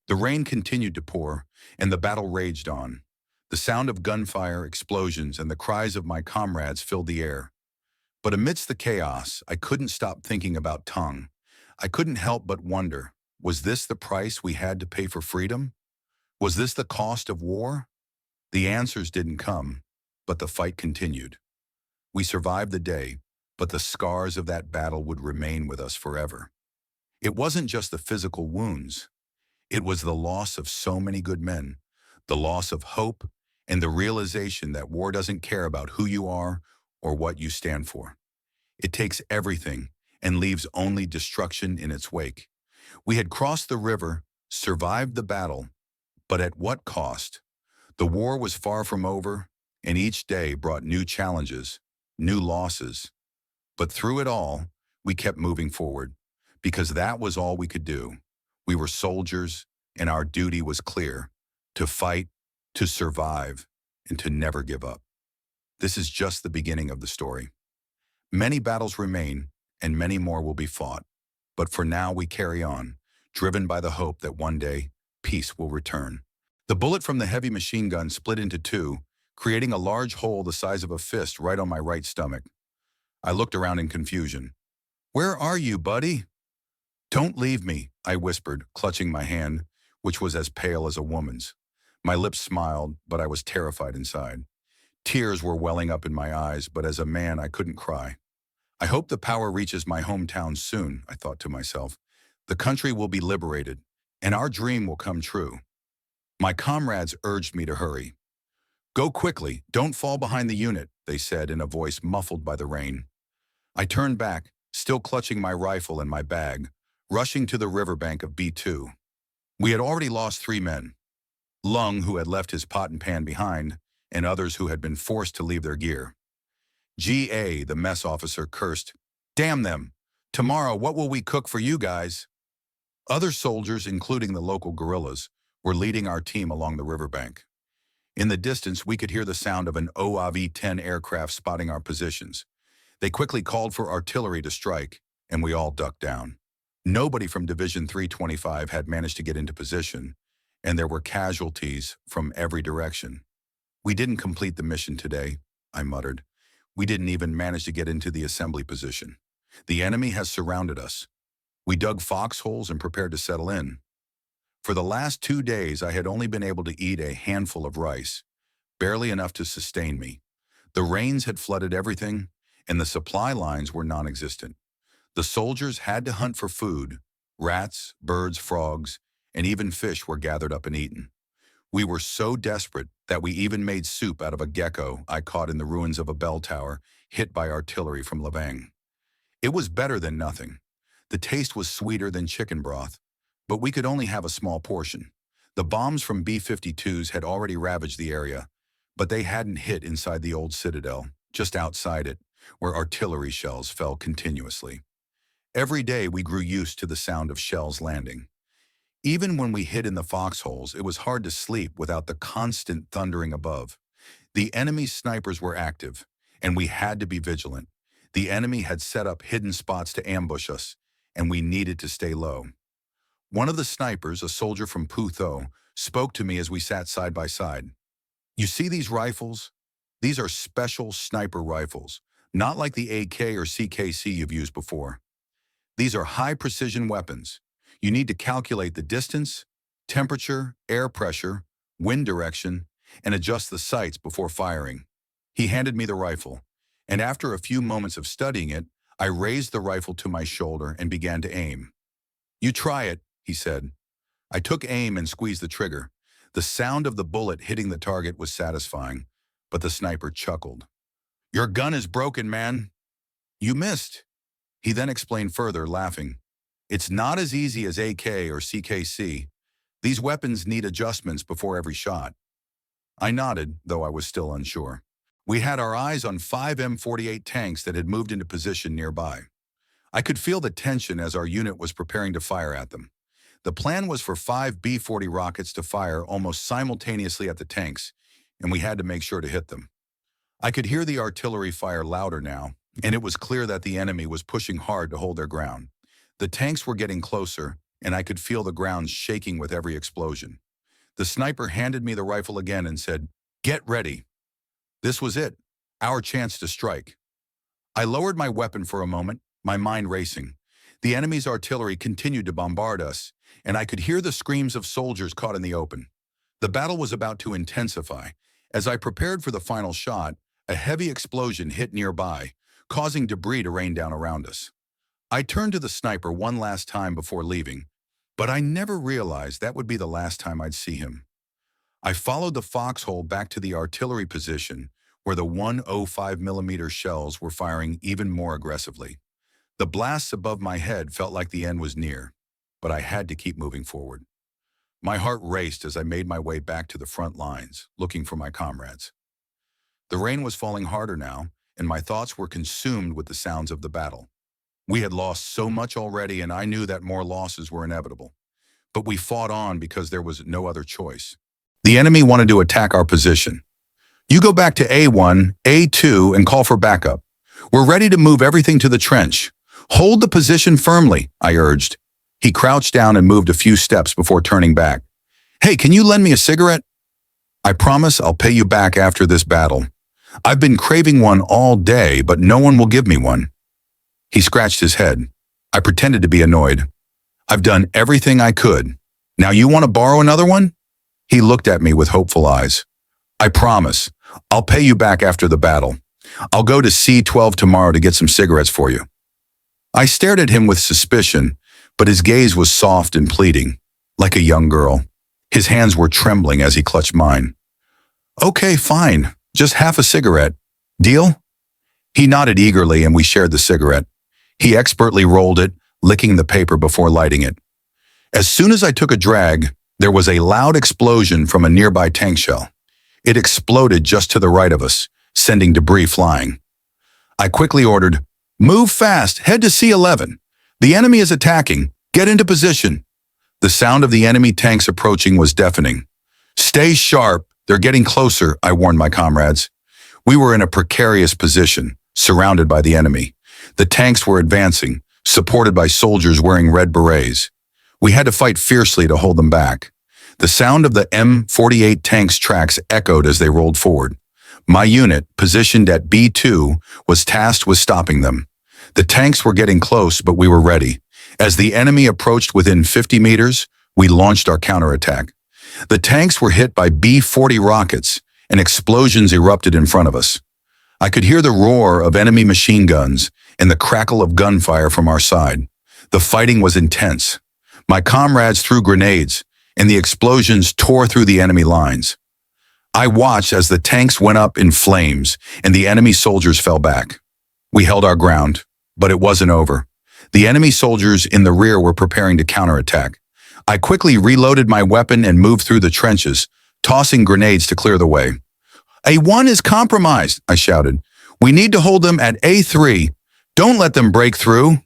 The rain continued to pour, and the battle raged on. The sound of gunfire, explosions, and the cries of my comrades filled the air. But amidst the chaos, I couldn't stop thinking about Tongue. I couldn't help but wonder, was this the price we had to pay for freedom? Was this the cost of war? The answers didn't come, but the fight continued. We survived the day, but the scars of that battle would remain with us forever. It wasn't just the physical wounds. It was the loss of so many good men, the loss of hope, and the realization that war doesn't care about who you are or what you stand for. It takes everything and leaves only destruction in its wake. We had crossed the river, survived the battle, but at what cost? The war was far from over, and each day brought new challenges, new losses. But through it all, we kept moving forward, because that was all we could do. We were soldiers, and our duty was clear: to fight, to survive, and to never give up. This is just the beginning of the story. Many battles remain, and many more will be fought. But for now, we carry on, driven by the hope that one day, peace will return. The bullet from the heavy machine gun split into two, creating a large hole the size of a fist right on my right stomach. I looked around in confusion. "Where are you, buddy?" "Don't leave me," I whispered, clutching my hand, which was as pale as a woman's. My lips smiled, but I was terrified inside. Tears were welling up in my eyes, but as a man, I couldn't cry. I hope the power reaches my hometown soon, I thought to myself. The country will be liberated, and our dream will come true. My comrades urged me to hurry. "Go quickly, don't fall behind the unit," they said in a voice muffled by the rain. I turned back, still clutching my rifle and my bag, rushing to the riverbank of B2. We had already lost 3 men. Lung, who had left his pot and pan behind, and others who had been forced to leave their gear. GA, the mess officer, cursed, "Damn them! Tomorrow, what will we cook for you guys?" Other soldiers, including the local guerrillas, were leading our team along the riverbank. In the distance, we could hear the sound of an OAV-10 aircraft spotting our positions. They quickly called for artillery to strike, and we all ducked down. Nobody from Division 325 had managed to get into position, and there were casualties from every direction. "We didn't complete the mission today," I muttered. "We didn't even manage to get into the assembly position. The enemy has surrounded us." We dug foxholes and prepared to settle in. For the last 2 days, I had only been able to eat a handful of rice, barely enough to sustain me. The rains had flooded everything, and the supply lines were non-existent. The soldiers had to hunt for food. Rats, birds, frogs, and even fish were gathered up and eaten. We were so desperate that we even made soup out of a gecko I caught in the ruins of a bell tower hit by artillery from Lavang. It was better than nothing. The taste was sweeter than chicken broth, but we could only have a small portion. The bombs from B-52s had already ravaged the area, but they hadn't hit inside the old citadel, just outside it, where artillery shells fell continuously. Every day we grew used to the sound of shells landing. Even when we hid in the foxholes, it was hard to sleep without the constant thundering above. The enemy's snipers were active, and we had to be vigilant. The enemy had set up hidden spots to ambush us, and we needed to stay low. One of the snipers, a soldier from Putho, spoke to me as we sat side by side. "You see these rifles? These are special sniper rifles, not like the AK or CKC you've used before. These are high-precision weapons. You need to calculate the distance, temperature, air pressure, wind direction, and adjust the sights before firing." He handed me the rifle, and after a few moments of studying it, I raised the rifle to my shoulder and began to aim. "You try it," he said. I took aim and squeezed the trigger. The sound of the bullet hitting the target was satisfying, but the sniper chuckled. "Your gun is broken, man." "You missed." He then explained further, laughing. "It's not as easy as AK or CKC. These weapons need adjustments before every shot." I nodded, though I was still unsure. We had our eyes on 5 M48 tanks that had moved into position nearby. I could feel the tension as our unit was preparing to fire at them. The plan was for 5 B-40 rockets to fire almost simultaneously at the tanks, and we had to make sure to hit them. I could hear the artillery fire louder now, and it was clear that the enemy was pushing hard to hold their ground. The tanks were getting closer, and I could feel the ground shaking with every explosion. The sniper handed me the rifle again and said, "Get ready." This was it, our chance to strike. I lowered my weapon for a moment, my mind racing. The enemy's artillery continued to bombard us, and I could hear the screams of soldiers caught in the open. The battle was about to intensify. As I prepared for the final shot, a heavy explosion hit nearby, causing debris to rain down around us. I turned to the sniper one last time before leaving, but I never realized that would be the last time I'd see him. I followed the foxhole back to the artillery position, where the 105mm shells were firing even more aggressively. The blasts above my head felt like the end was near, but I had to keep moving forward. My heart raced as I made my way back to the front lines, looking for my comrades. The rain was falling harder now, and my thoughts were consumed with the sounds of the battle. We had lost so much already, and I knew that more losses were inevitable. But we fought on because there was no other choice. The enemy wanted to attack our position. "You go back to A1, A2, and call for backup. We're ready to move everything to the trench. Hold the position firmly," I urged. He crouched down and moved a few steps before turning back. "Hey, can you lend me a cigarette? I promise I'll pay you back after this battle. I've been craving one all day, but no one will give me one." He scratched his head. I pretended to be annoyed. "I've done everything I could. Now you want to borrow another one?" He looked at me with hopeful eyes. "I promise. I'll pay you back after the battle. I'll go to C12 tomorrow to get some cigarettes for you." I stared at him with suspicion, but his gaze was soft and pleading, like a young girl. His hands were trembling as he clutched mine. "Okay, fine. Just half a cigarette. Deal?" He nodded eagerly and we shared the cigarette. He expertly rolled it, licking the paper before lighting it. As soon as I took a drag, there was a loud explosion from a nearby tank shell. It exploded just to the right of us, sending debris flying. I quickly ordered, "Move fast, head to C11. The enemy is attacking. Get into position." The sound of the enemy tanks approaching was deafening. "Stay sharp, they're getting closer," I warned my comrades. We were in a precarious position, surrounded by the enemy. The tanks were advancing, supported by soldiers wearing red berets. We had to fight fiercely to hold them back. The sound of the M48 tanks' tracks echoed as they rolled forward. My unit, positioned at B2, was tasked with stopping them. The tanks were getting close, but we were ready. As the enemy approached within 50 meters, we launched our counterattack. The tanks were hit by B-40 rockets, and explosions erupted in front of us. I could hear the roar of enemy machine guns and the crackle of gunfire from our side. The fighting was intense. My comrades threw grenades, and the explosions tore through the enemy lines. I watched as the tanks went up in flames and the enemy soldiers fell back. We held our ground, but it wasn't over. The enemy soldiers in the rear were preparing to counterattack. I quickly reloaded my weapon and moved through the trenches, tossing grenades to clear the way. "A1 is compromised," I shouted. "We need to hold them at A3. Don't let them break through."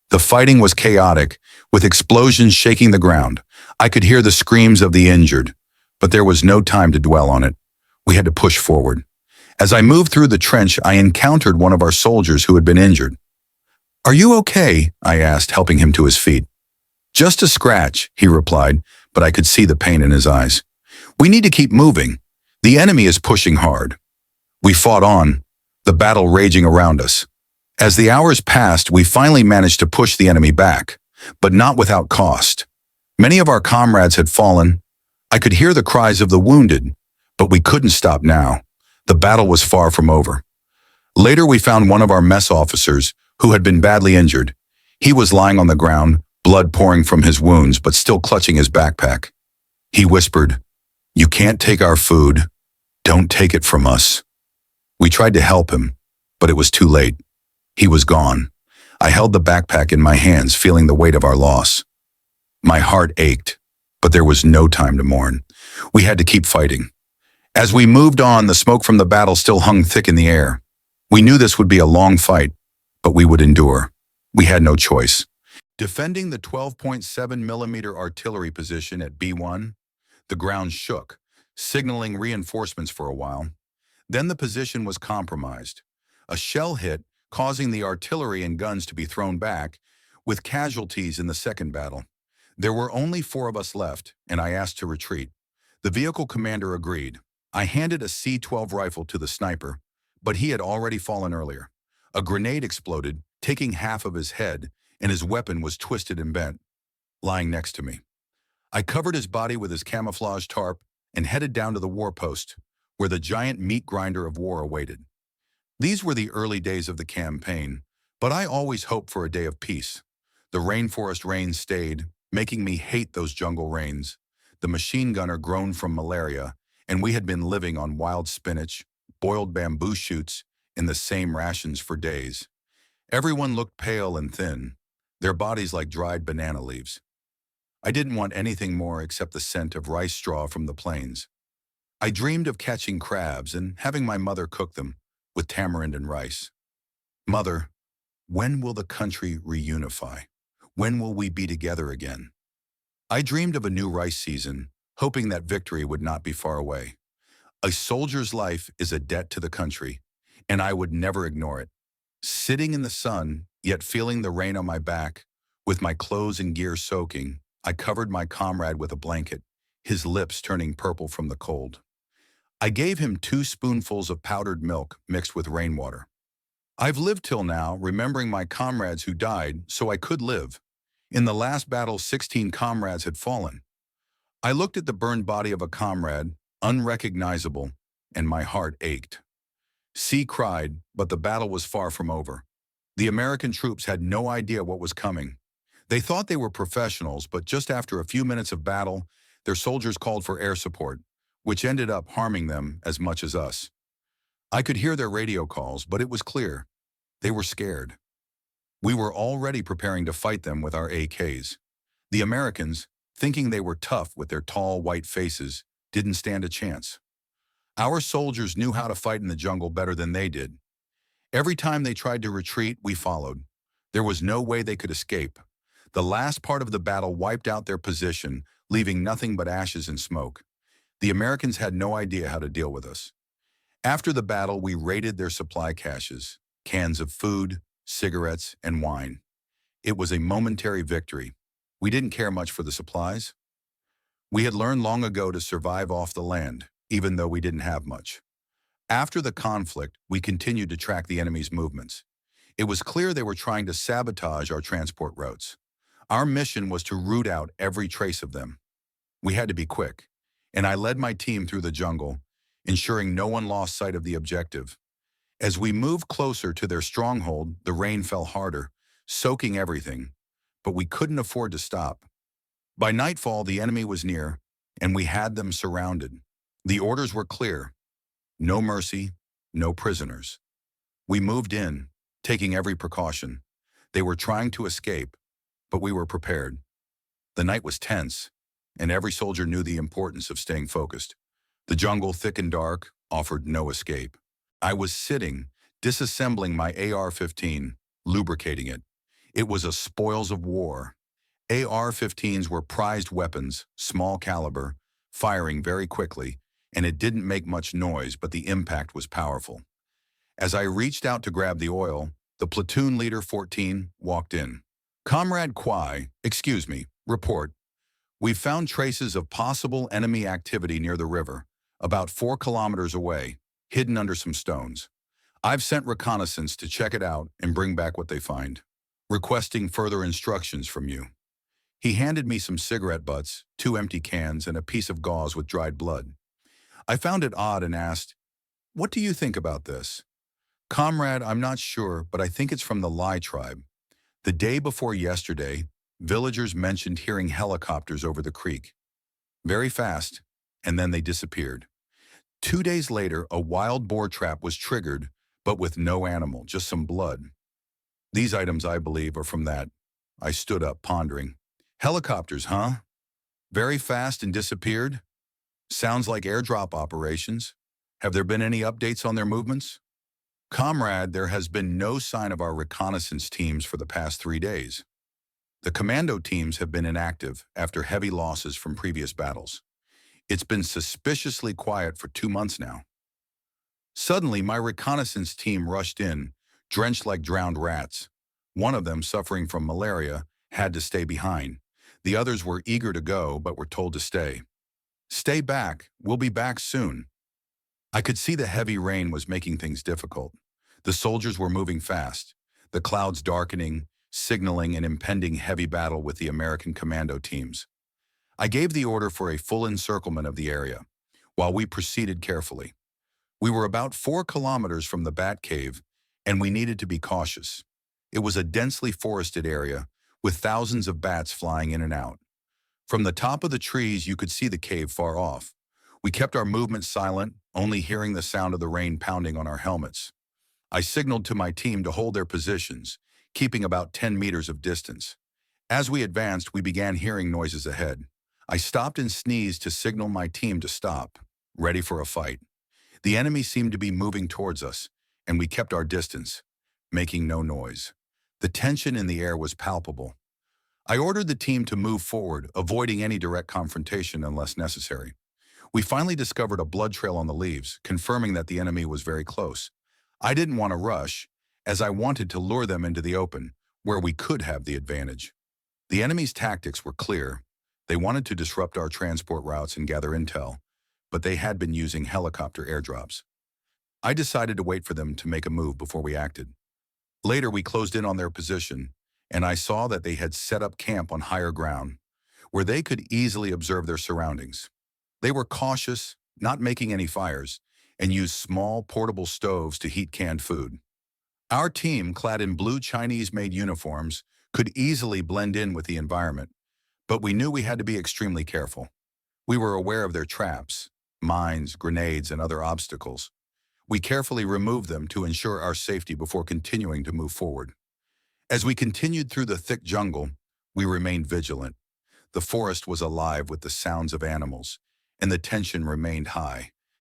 The fighting was chaotic, with explosions shaking the ground. I could hear the screams of the injured, but there was no time to dwell on it. We had to push forward. As I moved through the trench, I encountered one of our soldiers who had been injured. "Are you okay?" I asked, helping him to his feet. "Just a scratch," he replied, but I could see the pain in his eyes. "We need to keep moving. The enemy is pushing hard." We fought on, the battle raging around us. As the hours passed, we finally managed to push the enemy back, but not without cost. Many of our comrades had fallen. I could hear the cries of the wounded, but we couldn't stop now. The battle was far from over. Later, we found one of our mess officers who had been badly injured. He was lying on the ground, blood pouring from his wounds, but still clutching his backpack. He whispered, "You can't take our food. Don't take it from us." We tried to help him, but it was too late. He was gone. I held the backpack in my hands, feeling the weight of our loss. My heart ached, but there was no time to mourn. We had to keep fighting. As we moved on, the smoke from the battle still hung thick in the air. We knew this would be a long fight, but we would endure. We had no choice. Defending the 12.7mm artillery position at B1, the ground shook, signaling reinforcements for a while. Then the position was compromised. A shell hit, causing the artillery and guns to be thrown back, with casualties in the second battle. There were only 4 of us left, and I asked to retreat. The vehicle commander agreed. I handed a C-12 rifle to the sniper, but he had already fallen earlier. A grenade exploded, taking half of his head, and his weapon was twisted and bent, lying next to me. I covered his body with his camouflage tarp and headed down to the war post, where the giant meat grinder of war awaited. These were the early days of the campaign, but I always hoped for a day of peace. The rainforest rains stayed, making me hate those jungle rains. The machine gunner groaned from malaria, and we had been living on wild spinach, boiled bamboo shoots, and the same rations for days. Everyone looked pale and thin, their bodies like dried banana leaves. I didn't want anything more except the scent of rice straw from the plains. I dreamed of catching crabs and having my mother cook them with tamarind and rice. Mother, when will the country reunify? When will we be together again? I dreamed of a new rice season, hoping that victory would not be far away. A soldier's life is a debt to the country, and I would never ignore it. Sitting in the sun, yet feeling the rain on my back, with my clothes and gear soaking, I covered my comrade with a blanket, his lips turning purple from the cold. I gave him 2 spoonfuls of powdered milk mixed with rainwater. I've lived till now, remembering my comrades who died, so I could live. In the last battle, 16 comrades had fallen. I looked at the burned body of a comrade, unrecognizable, and my heart ached. C cried, but the battle was far from over. The American troops had no idea what was coming. They thought they were professionals, but just after a few minutes of battle, their soldiers called for air support, which ended up harming them as much as us. I could hear their radio calls, but it was clear. They were scared. We were already preparing to fight them with our AKs. The Americans, thinking they were tough with their tall, white faces, didn't stand a chance. Our soldiers knew how to fight in the jungle better than they did. Every time they tried to retreat, we followed. There was no way they could escape. The last part of the battle wiped out their position, leaving nothing but ashes and smoke. The Americans had no idea how to deal with us. After the battle, we raided their supply caches, cans of food, cigarettes, and wine. It was a momentary victory. We didn't care much for the supplies. We had learned long ago to survive off the land, even though we didn't have much. After the conflict, we continued to track the enemy's movements. It was clear they were trying to sabotage our transport routes. Our mission was to root out every trace of them. We had to be quick, and I led my team through the jungle, ensuring no one lost sight of the objective. As we moved closer to their stronghold, the rain fell harder, soaking everything, but we couldn't afford to stop. By nightfall, the enemy was near, and we had them surrounded. The orders were clear: no mercy, no prisoners. We moved in, taking every precaution. They were trying to escape, but we were prepared. The night was tense, and every soldier knew the importance of staying focused. The jungle, thick and dark, offered no escape. I was sitting, disassembling my AR-15, lubricating it. It was a spoils of war. AR-15s were prized weapons, small caliber, firing very quickly, and it didn't make much noise, but the impact was powerful. As I reached out to grab the oil, the platoon leader 14 walked in. Comrade Kwai, excuse me, report. We've found traces of possible enemy activity near the river, about 4 kilometers away, hidden under some stones. I've sent reconnaissance to check it out and bring back what they find, requesting further instructions from you. He handed me some cigarette butts, 2 empty cans, and a piece of gauze with dried blood. I found it odd and asked, "What do you think about this?" "Comrade, I'm not sure, but I think it's from the Lai tribe. The day before yesterday, villagers mentioned hearing helicopters over the creek. Very fast, and then they disappeared. 2 days later, a wild boar trap was triggered, but with no animal, just some blood. These items, I believe, are from that." I stood up, pondering. "Helicopters, huh? Very fast and disappeared? Sounds like airdrop operations. Have there been any updates on their movements?" "Comrade, there has been no sign of our reconnaissance teams for the past 3 days. The Commando teams have been inactive after heavy losses from previous battles. It's been suspiciously quiet for 2 months now." Suddenly, my reconnaissance team rushed in, drenched like drowned rats. One of them, suffering from malaria, had to stay behind. The others were eager to go, but were told to stay. Stay back, we'll be back soon. I could see the heavy rain was making things difficult. The soldiers were moving fast, the clouds darkening, signaling an impending heavy battle with the American commando teams. I gave the order for a full encirclement of the area, while we proceeded carefully. We were about 4 kilometers from the Bat Cave, and we needed to be cautious. It was a densely forested area, with thousands of bats flying in and out. From the top of the trees, you could see the cave far off. We kept our movement silent, only hearing the sound of the rain pounding on our helmets. I signaled to my team to hold their positions, keeping about 10 meters of distance. As we advanced, we began hearing noises ahead. I stopped and sneezed to signal my team to stop, ready for a fight. The enemy seemed to be moving towards us, and we kept our distance, making no noise. The tension in the air was palpable. I ordered the team to move forward, avoiding any direct confrontation unless necessary. We finally discovered a blood trail on the leaves, confirming that the enemy was very close. I didn't want to rush, as I wanted to lure them into the open, where we could have the advantage. The enemy's tactics were clear. They wanted to disrupt our transport routes and gather intel, but they had been using helicopter airdrops. I decided to wait for them to make a move before we acted. Later, we closed in on their position, and I saw that they had set up camp on higher ground, where they could easily observe their surroundings. They were cautious, not making any fires, and used small portable stoves to heat canned food. Our team, clad in blue Chinese-made uniforms, could easily blend in with the environment, but we knew we had to be extremely careful. We were aware of their traps, mines, grenades, and other obstacles. We carefully removed them to ensure our safety before continuing to move forward. As we continued through the thick jungle, we remained vigilant. The forest was alive with the sounds of animals, and the tension remained high.